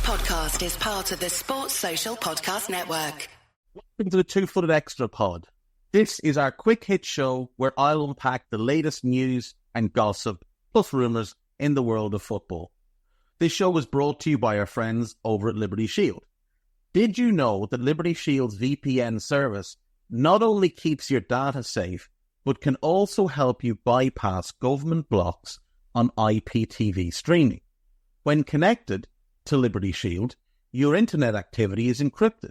podcast is part of the Sports Social Podcast Network. Welcome to the Two-Footed Extra Pod. This is our quick hit show where I'll unpack the latest news and gossip, plus rumours in the world of football. This show was brought to you by our friends over at Liberty Shield. Did you know that Liberty Shield's VPN service not only keeps your data safe, but can also help you bypass government blocks on IPTV streaming? When connected to Liberty Shield, your internet activity is encrypted,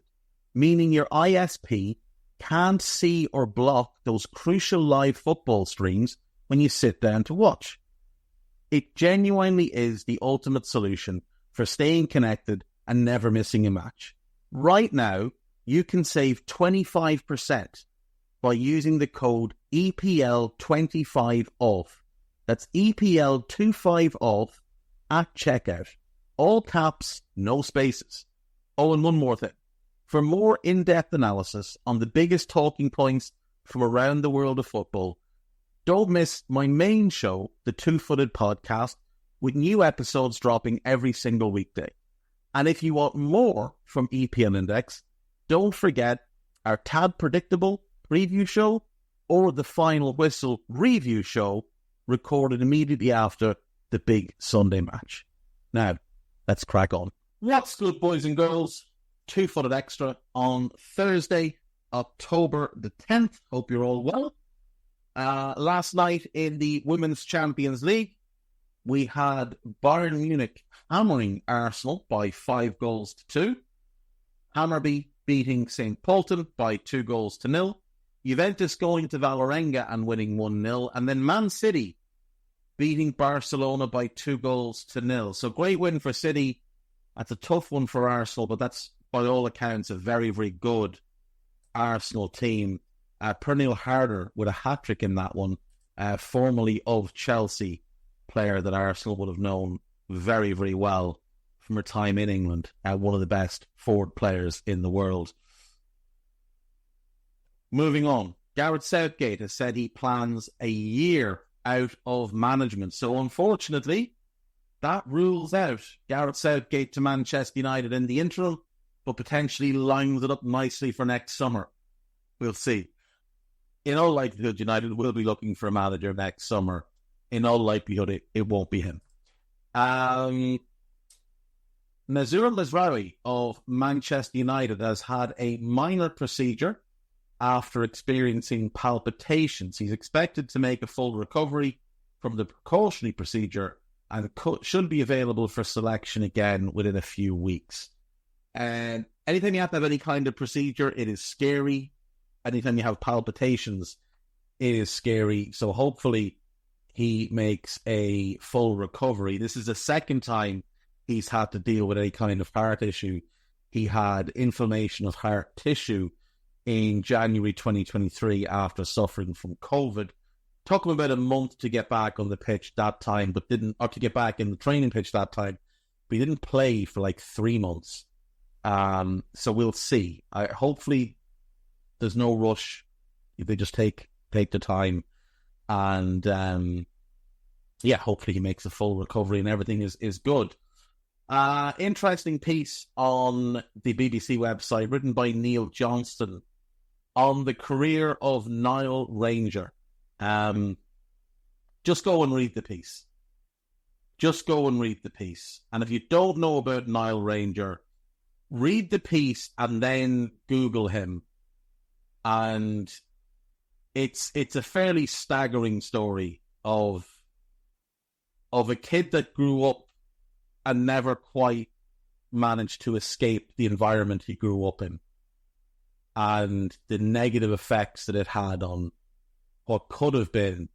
meaning your ISP can't see or block those crucial live football streams when you sit down to watch. It genuinely is the ultimate solution for staying connected and never missing a match. Right now, you can save 25% by using the code EPL25OFF. That's EPL25OFF at checkout. All caps, no spaces. Oh, and one more thing. For more in-depth analysis on the biggest talking points from around the world of football, don't miss my main show, the Two-Footed Podcast, with new episodes dropping every single weekday. And if you want more from EPL Index, don't forget our Tad Predictable preview show or the Final Whistle review show recorded immediately after the big Sunday match. Now, let's crack on. What's good, boys and girls? Two-Footed Extra on Thursday, October the 10th. Hope you're all well. Last night in the Women's Champions League, we had Bayern Munich hammering Arsenal by 5-2. Hammarby beating St. Pölten by 2-0. Juventus going to Vålerenga and winning 1-0. And then Man City beating Barcelona by 2-0. So great win for City. That's a tough one for Arsenal, but that's by all accounts a very, very good Arsenal team. Pernille Harder with a hat-trick in that one, formerly of Chelsea, player that Arsenal would have known very, very well from her time in England. One of the best forward players in the world. Moving on, Gareth Southgate has said he plans a year out of management. So unfortunately, that rules out Gareth Southgate to Manchester United in the interim, but potentially lines it up nicely for next summer. We'll see. In all likelihood, United will be looking for a manager next summer. In all likelihood, it won't be him. Nazir Mazraoui of Manchester United has had a minor procedure after experiencing palpitations. He's expected to make a full recovery from the precautionary procedure and should be available for selection again within a few weeks. And anytime you have to have any kind of procedure, it is scary. Anytime you have palpitations, it is scary. So hopefully he makes a full recovery. This is the second time he's had to deal with any kind of heart issue. He had inflammation of heart tissue in January 2023 after suffering from COVID. Took him about a month to get back on the pitch that time, or to get back in the training pitch that time. But he didn't play for like 3 months. So we'll see. Hopefully there's no rush. They just take the time. And hopefully he makes a full recovery and everything is good. Interesting piece on the BBC website written by Neil Johnston on the career of Niall Ranger. Just go and read the piece. And if you don't know about Niall Ranger, read the piece and then Google him. And it's a fairly staggering story of a kid that grew up and never quite managed to escape the environment he grew up in and the negative effects that it had on what could have been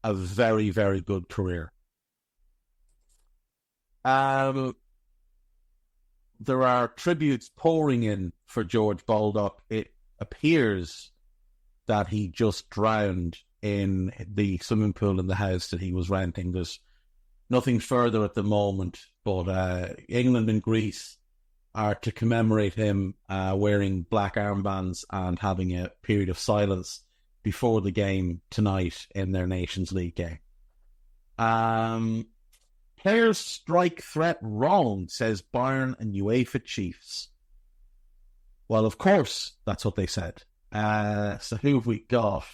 a very, very good career. There are tributes pouring in for George Baldock. It appears that he just drowned in the swimming pool in the house that he was renting. There's nothing further at the moment, but England and Greece are to commemorate him wearing black armbands and having a period of silence before the game tonight in their Nations League game. Players strike threat wrong, says Bayern and UEFA chiefs. Well, of course, that's what they said. So who have we got?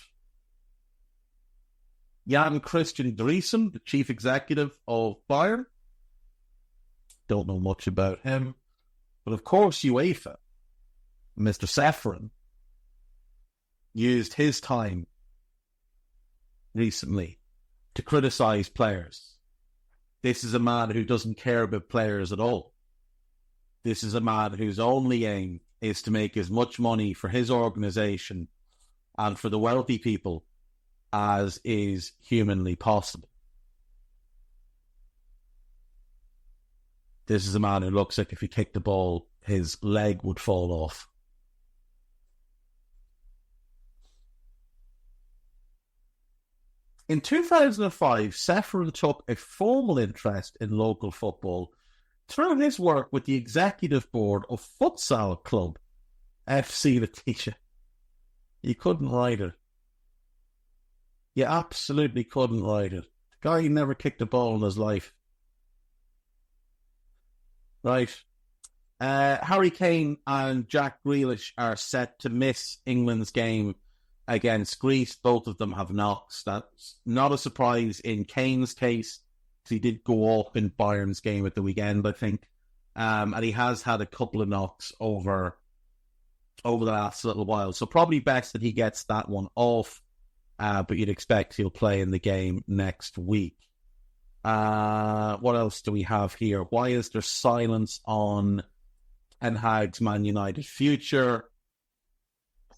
Jan Christian Driesen, the chief executive of Bayern. Don't know much about him. But of course, UEFA, Mr. Seferin, used his time recently to criticize players. This is a man who doesn't care about players at all. This is a man whose only aim is to make as much money for his organization and for the wealthy people as is humanly possible. This is a man who looks like if he kicked the ball, his leg would fall off. In 2005, Seferin took a formal interest in local football through his work with the executive board of futsal club FC Letitia. You couldn't write it. You absolutely couldn't write it. The guy never kicked a ball in his life. Right. Harry Kane and Jack Grealish are set to miss England's game against Greece. Both of them have knocks. That's not a surprise in Kane's case, because he did go up in Bayern's game at the weekend, I think. And he has had a couple of knocks over the last little while. So probably best that he gets that one off. But you'd expect he'll play in the game next week. What else do we have here? Why is there silence on Ten Hag's Man United future?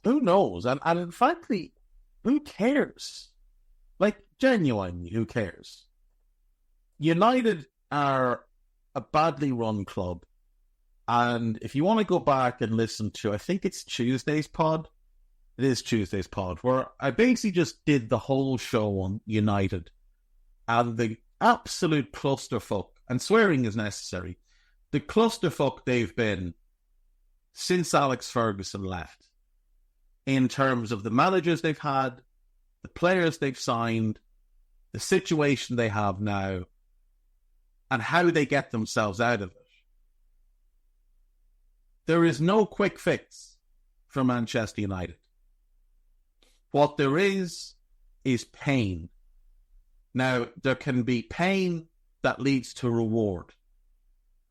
Who knows? And frankly, who cares? Like, genuinely, who cares? United are a badly run club. And if you want to go back and listen to, I think it's Tuesday's pod. It is Tuesday's pod, where I basically just did the whole show on United and the absolute clusterfuck, and swearing is necessary, the clusterfuck they've been since Alex Ferguson left, in terms of the managers they've had, the players they've signed, the situation they have now, and how they get themselves out of it. There is no quick fix for Manchester United. What there is pain. Now, there can be pain that leads to reward.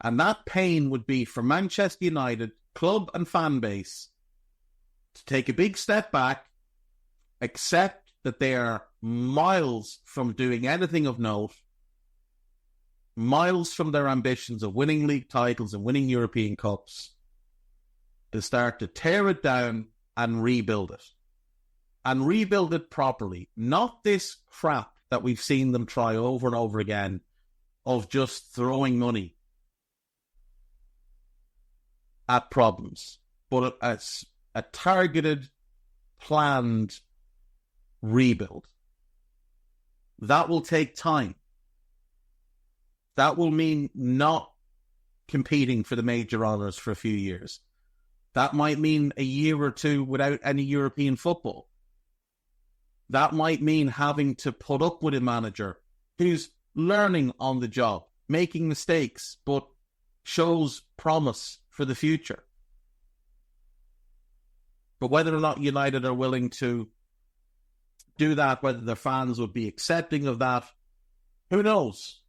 And that pain would be for Manchester United, club and fan base, to take a big step back, accept that they are miles from doing anything of note, miles from their ambitions of winning league titles and winning European Cups, to start to tear it down and rebuild it. And rebuild it properly. Not this crap that we've seen them try over and over again of just throwing money at problems, but as a targeted, planned rebuild. That will take time. That will mean not competing for the major honours for a few years. That might mean a year or two without any European football. That might mean having to put up with a manager who's learning on the job, making mistakes, but shows promise for the future. But whether or not United are willing to do that, whether their fans would be accepting of that, who knows?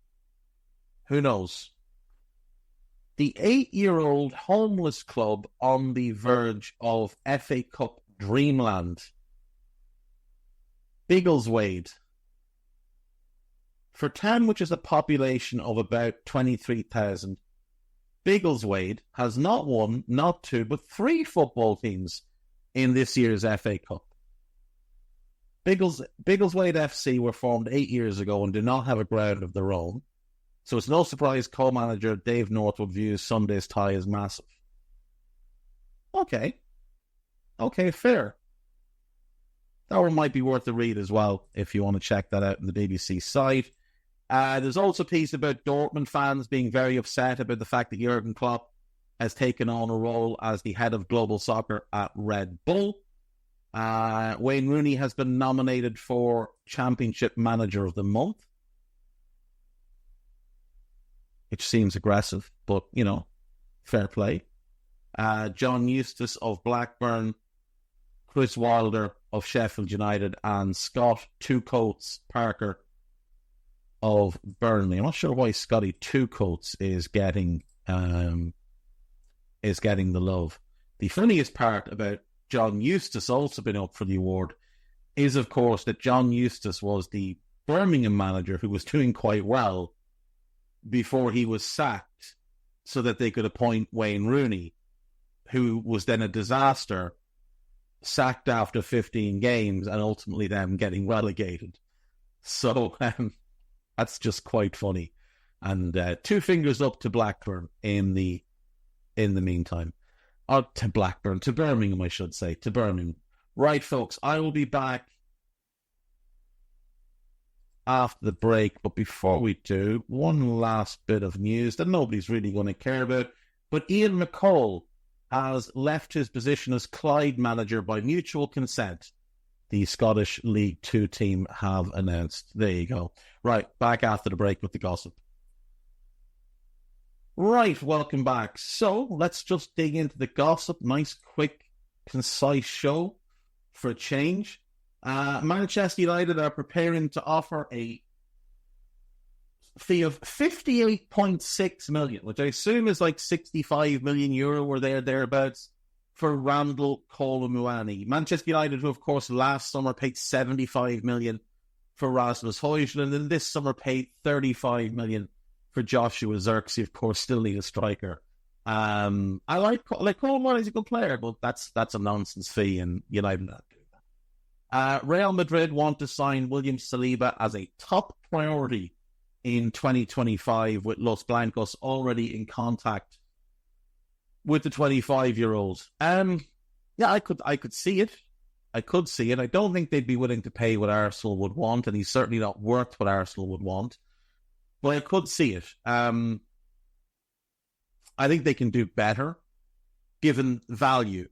Who knows? The 8-year-old homeless club on the verge of FA Cup dreamland, Biggleswade. For town which has a population of about 23,000, Biggleswade has not one, not two, but 3 football teams in this year's FA Cup. Biggleswade FC were formed 8 years ago and do not have a ground of their own, so it's no surprise co-manager Dave Northwood views Sunday's tie as massive. Okay, fair. That one might be worth a read as well, if you want to check that out on the BBC site. There's also a piece about Dortmund fans being very upset about the fact that Jurgen Klopp has taken on a role as the head of global soccer at Red Bull. Wayne Rooney has been nominated for Championship Manager of the Month. which seems aggressive, but, fair play. John Eustace of Blackburn, Chris Wilder of Sheffield United, and Scott Two Coats Parker of Burnley. I'm not sure why Scotty Two Coats is getting the love. The funniest part about John Eustace also being up for the award is, of course, that John Eustace was the Birmingham manager who was doing quite well before he was sacked so that they could appoint Wayne Rooney, who was then a disaster, sacked after 15 games and ultimately them getting relegated. So that's just quite funny. And 2 fingers up to Blackburn in the meantime. Or to Blackburn, to Birmingham, I should say, to Birmingham. Right, folks, I will be back after the break, but before we do, one last bit of news that nobody's really going to care about, but Ian McCall has left his position as Clyde manager by mutual consent. The Scottish League 2 team have announced. There you go. Right, back after the break with the gossip. Right, welcome back. So, let's just dig into the gossip. Nice, quick, concise show for a change. Manchester United are preparing to offer a fee of 58.6 million, which I assume is like 65 million euro or thereabouts, for Randall Kolo-Muani. Manchester United, who of course last summer paid 75 million for Rasmus Højlund, and this summer paid 35 million for Joshua Zirkzee. Of course, still need a striker. I like Kolo-Muani is a good player, but that's a nonsense fee, and United not do that. Real Madrid want to sign William Saliba as a top priority in 2025, with Los Blancos already in contact with the 25-year-old. Yeah, I could see it. I could see it. I don't think they'd be willing to pay what Arsenal would want, and he's certainly not worth what Arsenal would want. But I could see it. I think they can do better, given value.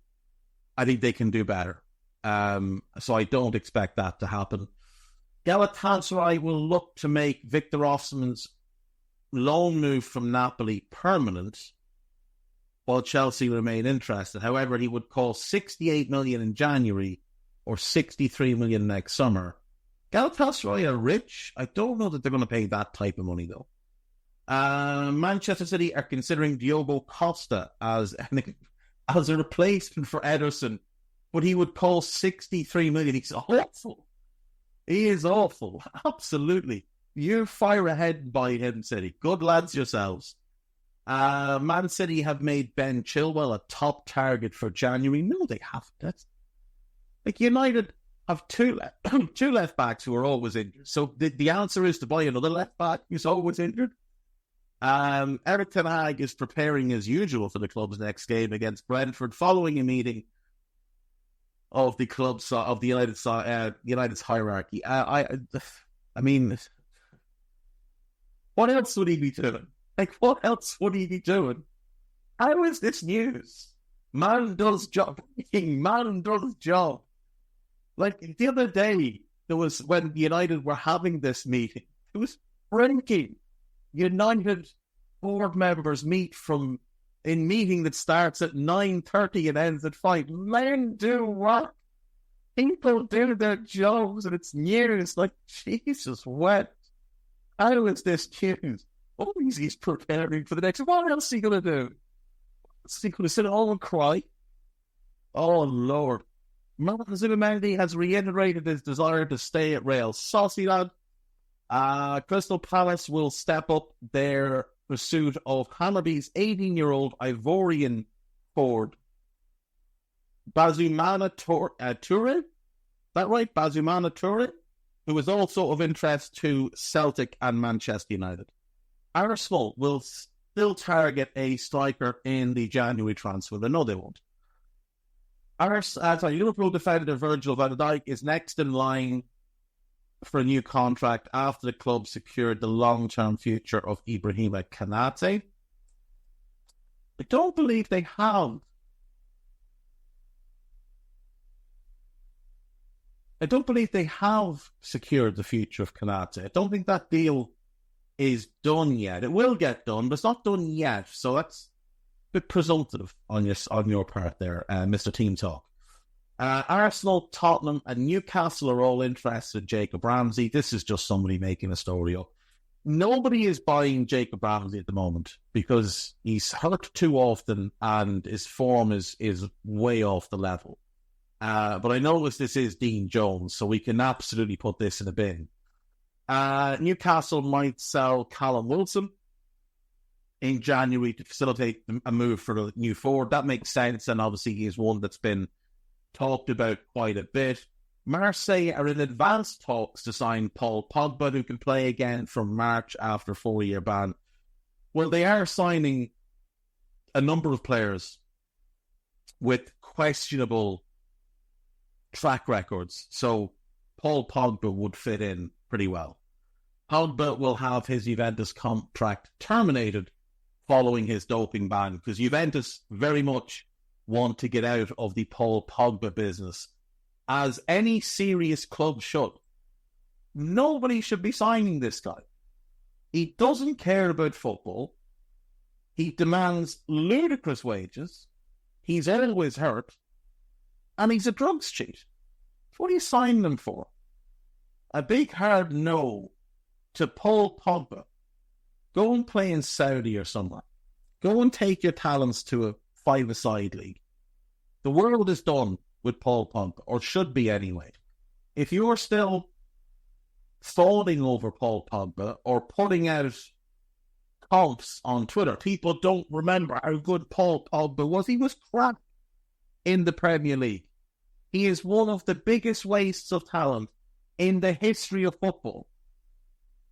I think they can do better. So I don't expect that to happen. Galatasaray will look to make Victor Osimhen's loan move from Napoli permanent, while Chelsea remain interested. However, he would cost 68 million in January or 63 million next summer. Galatasaray are rich. I don't know that they're going to pay that type of money, though. Manchester City are considering Diogo Costa as a replacement for Ederson, but he would cost 63 million. He's awful. He is awful. Absolutely. You fire ahead by him, City. Good lads yourselves. Man City have made Ben Chilwell a top target for January. No, they haven't. Like, United have two left backs who are always injured. So the answer is to buy another left back who's always injured. Erik ten Hag is preparing as usual for the club's next game against Brentford, following a meeting of the club's of the United's hierarchy. I mean, what else would he be doing? Like, what else would he be doing? How is this news? Man does job. Man does job. Like, the other day, there was, when United were having this meeting, it was breaking. United board members meet in meeting that starts at 9:30 and ends at 5. Men do what? People do their jobs, and it's news. Like, Jesus, what? How is this news? Oh, he's preparing for the next. What else is he going to do? Is he going to sit at home and cry? Oh, Lord. Martin Zubimendi has reiterated his desire to stay at Real Sociedad. Crystal Palace will step up their pursuit of Hammarby's 18-year-old Ivorian forward, Bazumana Toure. Is that right? Bazumana Toure, who is also of interest to Celtic and Manchester United. Arsenal will still target a striker in the January transfer. No, they won't. Liverpool defender Virgil van Dijk is next in line for a new contract after the club secured the long-term future of Ibrahima Konate. I don't believe they have. I don't believe they have secured the future of Konate. I don't think that deal is done yet. It will get done, but it's not done yet. So that's a bit presumptive on your part there, Mr. Team Talk. Arsenal, Tottenham, and Newcastle are all interested in Jacob Ramsey. This is just somebody making a story up. Nobody is buying Jacob Ramsey at the moment because he's hurt too often and his form is way off the level. But I notice this is Dean Jones, so we can absolutely put this in a bin. Newcastle might sell Callum Wilson in January to facilitate a move for a new forward. That makes sense, and obviously he is one that's been talked about quite a bit. Marseille are in advanced talks to sign Paul Pogba, who can play again from March after a 4-year ban. Well, they are signing a number of players with questionable track records, so Paul Pogba would fit in pretty well. Pogba will have his Juventus contract terminated following his doping ban, because Juventus very much want to get out of the Paul Pogba business, as any serious club should. Nobody should be signing this guy. He doesn't care about football. He demands ludicrous wages. He's always hurt. And he's a drugs cheat. What are you signing him for? A big hard no to Paul Pogba. Go and play in Saudi or somewhere. Go and take your talents to a five-a-side league. The world is done with Paul Pogba, or should be anyway. If you're still falling over Paul Pogba or putting out comps on Twitter, people don't remember how good Paul Pogba was. He was crap in the Premier League. He is one of the biggest wastes of talent in the history of football.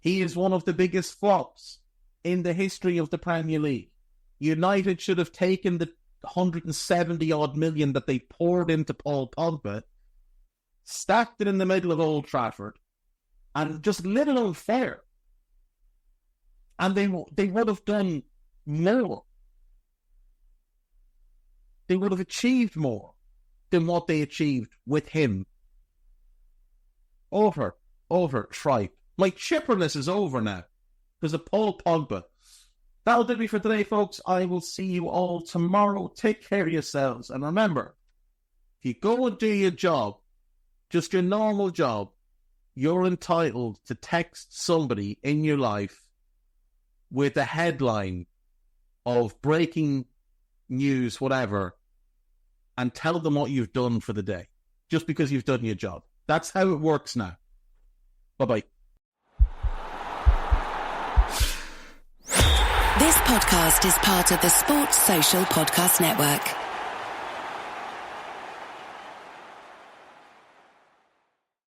He is one of the biggest flops in the history of the Premier League. United should have taken the 170-odd million that they poured into Paul Pogba, stacked it in the middle of Old Trafford, and just lit it on fire. And they would have done more. They would have achieved more than what they achieved with him. Over tripe. My chipperless is over now because of Paul Pogba. That'll do me for today, folks. I will see you all tomorrow. Take care of yourselves. And remember, if you go and do your job, just your normal job, you're entitled to text somebody in your life with a headline of breaking news, whatever, and tell them what you've done for the day, just because you've done your job. That's how it works now. Bye-bye. This podcast is part of the Sports Social Podcast Network.